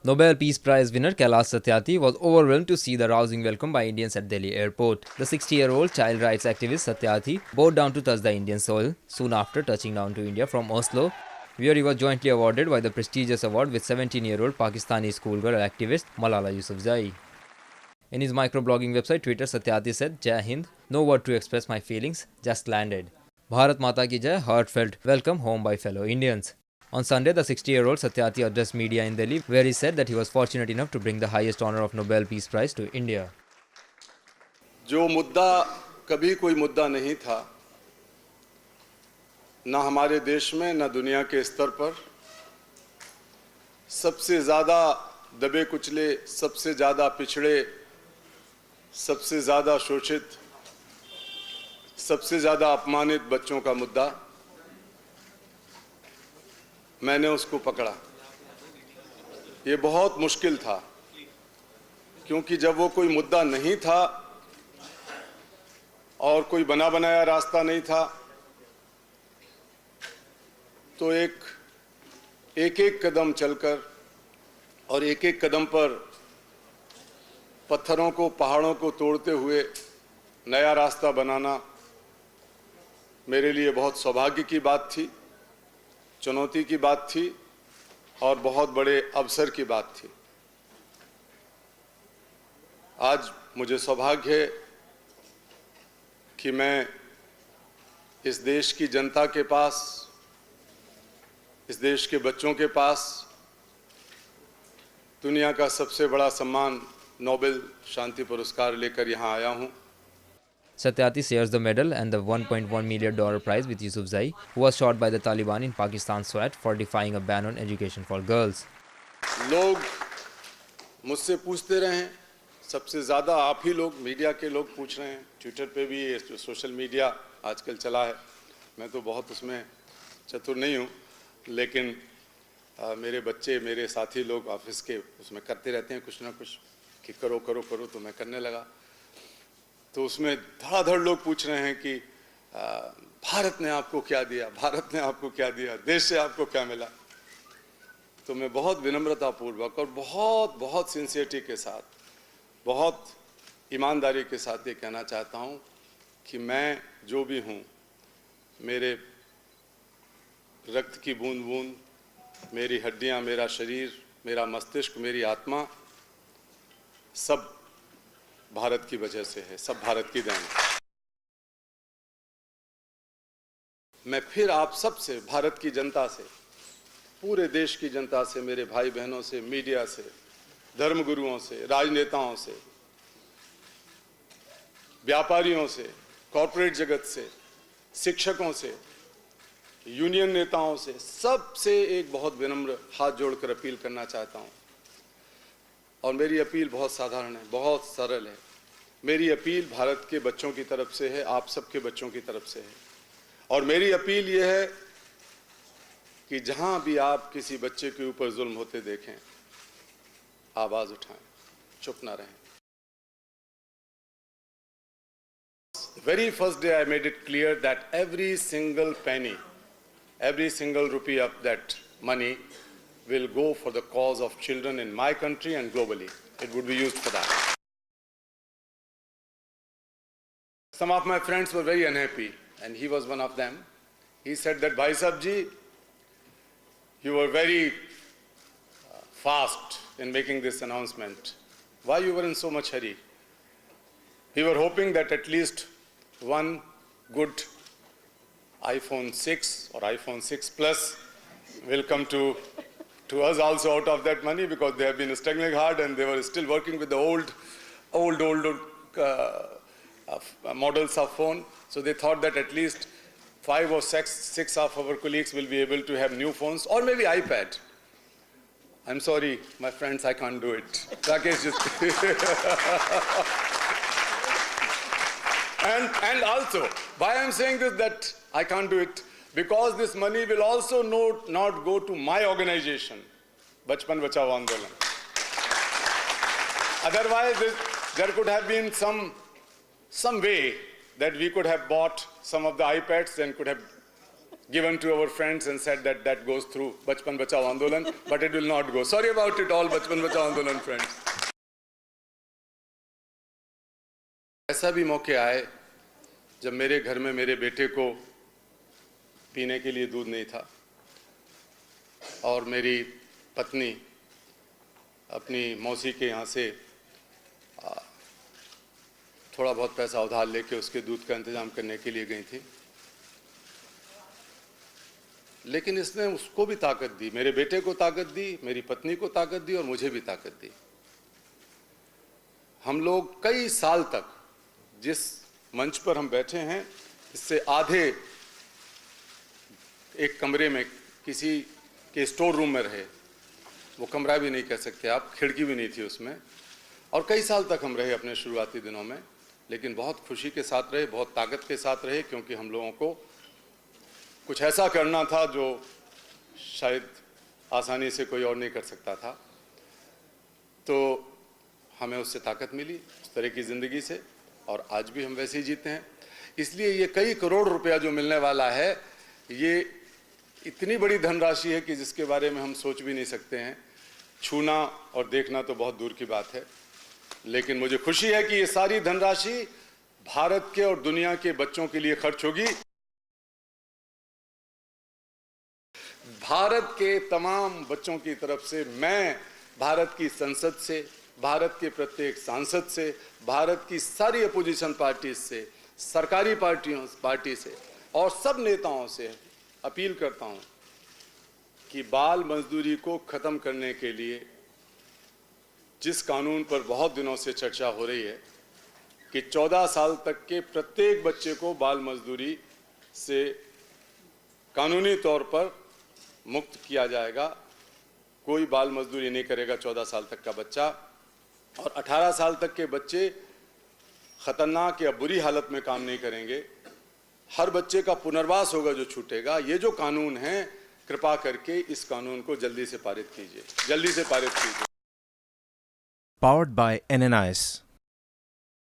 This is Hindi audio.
Nobel Peace Prize winner Kailash Satyarthi was overwhelmed to see the rousing welcome by Indians at Delhi airport. The 60-year-old child rights activist Satyarthi bowed down to touch the Indian soil soon after touching down to India from Oslo, where he was jointly awarded by the prestigious award with 17-year-old Pakistani schoolgirl activist Malala Yousafzai. In his microblogging website Twitter, Satyarthi said, Jai Hind, no word to express my feelings, just landed. Bharat Mata ki Jai, heartfelt welcome home by fellow Indians. On Sunday, the 60-year-old Satyarthi addressed media in Delhi, where he said that he was fortunate enough to bring the highest honor of Nobel Peace Prize to India. जो मुद्दा कभी कोई मुद्दा नहीं था, ना हमारे देश में ना दुनिया के स्तर पर, सबसे ज़्यादा दबे कुचले, सबसे ज़्यादा पिछड़े, सबसे ज़्यादा शोषित, सबसे ज़्यादा अपमानित बच्चों का मुद्दा, मैंने उसको पकड़ा। ये बहुत मुश्किल था, क्योंकि जब वो कोई मुद्दा नहीं था और कोई बना बनाया रास्ता नहीं था, तो एक एक कदम चलकर और एक एक कदम पर पत्थरों को, पहाड़ों को तोड़ते हुए नया रास्ता बनाना मेरे लिए बहुत सौभाग्य की बात थी, चुनौती की बात थी और बहुत बड़े अवसर की बात थी। आज मुझे सौभाग्य है कि मैं इस देश की जनता के पास, इस देश के बच्चों के पास दुनिया का सबसे बड़ा सम्मान नोबेल शांति पुरस्कार लेकर यहाँ आया हूँ। Satyarthi shares the medal and the $1.1 million prize with Yousafzai, who was shot by the Taliban in Pakistan Swat for defying a ban on education for girls. लोग मुझसे पूछते रहे हैं, सबसे ज़्यादा आप ही लोग, मीडिया के लोग पूछ रहे हैं, ट्विटर पे भी ये जो सोशल मीडिया आजकल चला है, मैं तो बहुत उसमें चतुर नहीं हूँ, लेकिन मेरे बच्चे, मेरे साथी लोग ऑफिस के उसमें करते रहते हैं कुछ ना कुछ कि करो करो करो, तो मैं करने लगा। तो उसमें धड़ाधड़ लोग पूछ रहे हैं कि भारत ने आपको क्या दिया, भारत ने आपको क्या दिया, देश से आपको क्या मिला। तो मैं बहुत विनम्रतापूर्वक और बहुत बहुत सिंसियरिटी के साथ, बहुत ईमानदारी के साथ ये कहना चाहता हूँ कि मैं जो भी हूँ, मेरे रक्त की बूंद बूंद, मेरी हड्डियाँ, मेरा शरीर, मेरा मस्तिष्क, मेरी आत्मा, सब भारत की वजह से है, सब भारत की देन। मैं फिर आप सब से, भारत की जनता से, पूरे देश की जनता से, मेरे भाई बहनों से, मीडिया से, धर्मगुरुओं से, राजनेताओं से, व्यापारियों से, कॉरपोरेट जगत से, शिक्षकों से, यूनियन नेताओं से, सबसे एक बहुत विनम्र हाथ जोड़कर अपील करना चाहता हूं। और मेरी अपील बहुत साधारण है, बहुत सरल है। मेरी अपील भारत के बच्चों की तरफ से है, आप सबके बच्चों की तरफ से है। और मेरी अपील ये है कि जहां भी आप किसी बच्चे के ऊपर जुल्म होते देखें, आवाज उठाएं, चुप ना रहें। The very first day I made it clear that every single penny, every single rupee of that money will go for the cause of children in my country and globally. It would be used for that. Some of my friends were very unhappy, and he was one of them. He said that, Bhai Sahib ji, you were very fast in making this announcement. Why you were in so much hurry? We were hoping that at least one good iPhone 6 or iPhone 6 Plus will come to us also out of that money, because they have been struggling hard and they were still working with the old models of phone. So they thought that at least 5 or 6 of our colleagues will be able to have new phones, or maybe iPad. I'm sorry, my friends, I can't do it. Rakesh just and also, why I'm saying this, that I can't do it, because this money will also not go to my organization, Bachpan Bachao Andolan. Otherwise, there could have been some way that we could have bought some of the iPads and could have given to our friends and said that that goes through Bachpan Bachao Andolan, but it will not go. Sorry about it all, Bachpan Bachao Andolan friends. ऐसा भी मौके आए जब मेरे घर में मेरे बेटे को पीने के लिए दूध नहीं था और मेरी पत्नी अपनी मौसी के यहाँ से थोड़ा बहुत पैसा उधार लेके उसके दूध का इंतजाम करने के लिए गई थी, लेकिन इसने उसको भी ताकत दी, मेरे बेटे को ताकत दी, मेरी पत्नी को ताकत दी और मुझे भी ताकत दी। हम लोग कई साल तक जिस मंच पर हम बैठे हैं इससे आधे एक कमरे में किसी के स्टोर रूम में रहे, वो कमरा भी नहीं कह सकते आप, खिड़की भी नहीं थी उसमें, और कई साल तक हम रहे अपने शुरुआती दिनों में, लेकिन बहुत खुशी के साथ रहे, बहुत ताकत के साथ रहे, क्योंकि हम लोगों को कुछ ऐसा करना था जो शायद आसानी से कोई और नहीं कर सकता था। तो हमें उससे ताकत मिली, उस तरह की ज़िंदगी से, और आज भी हम वैसे ही जीते हैं। इसलिए ये कई करोड़ रुपया जो मिलने वाला है, ये इतनी बड़ी धनराशि है कि जिसके बारे में हम सोच भी नहीं सकते हैं। छूना और देखना तो बहुत दूर की बात है, लेकिन मुझे खुशी है कि ये सारी धनराशि भारत के और दुनिया के बच्चों के लिए खर्च होगी। भारत के तमाम बच्चों की तरफ से मैं भारत की संसद से, भारत के प्रत्येक सांसद से, भारत की सारी अपोजिशन पार्टी से, सरकारी पार्टी से और सब नेताओं से अपील करता हूं कि बाल मजदूरी को खत्म करने के लिए जिस कानून पर बहुत दिनों से चर्चा हो रही है कि 14 साल तक के प्रत्येक बच्चे को बाल मजदूरी से कानूनी तौर पर मुक्त किया जाएगा, कोई बाल मजदूरी नहीं करेगा 14 साल तक का बच्चा, और 18 साल तक के बच्चे खतरनाक या बुरी हालत में काम नहीं करेंगे। हर बच्चे का पुनर्वास होगा जो छूटेगा। ये जो कानून है, कृपा करके इस कानून को जल्दी से पारित कीजिए, जल्दी से पारित कीजिए। Powered by NNIS.